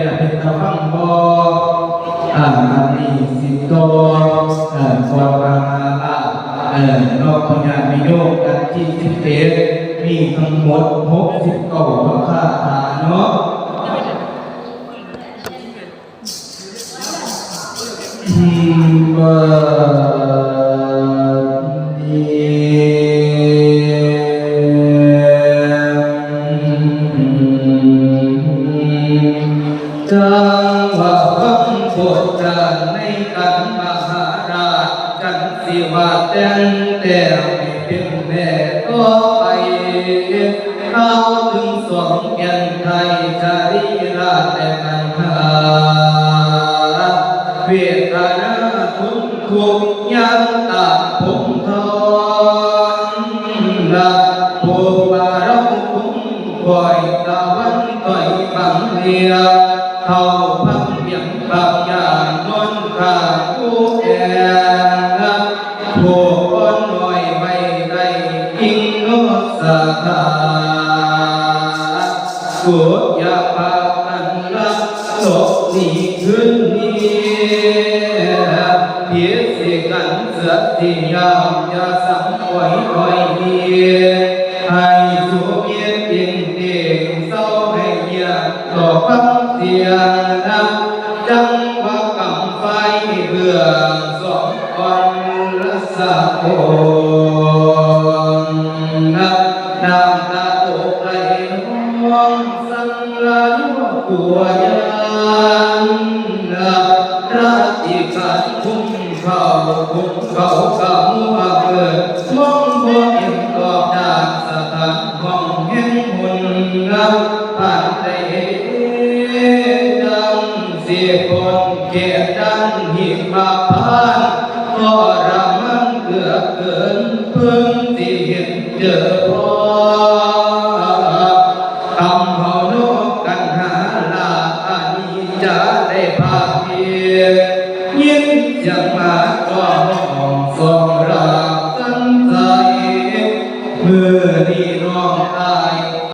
น่ะเป็นตะฟังบ่อันนี้สิโตขอมานอกพญามิโยกกันที่11มีทั้งหมด69พระคาถาเนาะบัดนี้จังว่าฟังโปรดปรานในกันมหาราชจันสิว่าแต่ไม่เป็นแม่ก็ไปเข้าถึงสองแก่นไทยชาริราชแต่กันหาเวทนาทุนทุกยังตามผมทอนละภูบาเราคุ้มคอยตะวันต่อยบังเลียเขาพังเพียงปากยางนอนขาผู้แก่ผู้คนหน่อยไม่ได้กินนกสาขากุศยาภาพันละโลกนี้ขึ้นนี้เพียสิกันเสือที่ยามยาสังไว้ไว้ดีให้สุเมียนเย็นเด่งเศร้าให้เยียดต่อฟังเสียงนับจังว่ากำไฟเบื่อสองคนละสะโอนนับน้ำตาตกไหลน้องสังละนุ่มตัวยันนับรักที่ขาดคุ้มเขากำว่าเกิดมองบ่เห็นกอบดาสถานห้องแห่งหุ่นนับผ่านได้ดังเสียคนเกียรดันหิมาพานก็รามันเกือเกินเพิ่งที่เห็นเจอพอคำเขาโนกันหาลาอันนี้จะได้ภาคเพียรยิ่งจะมาก็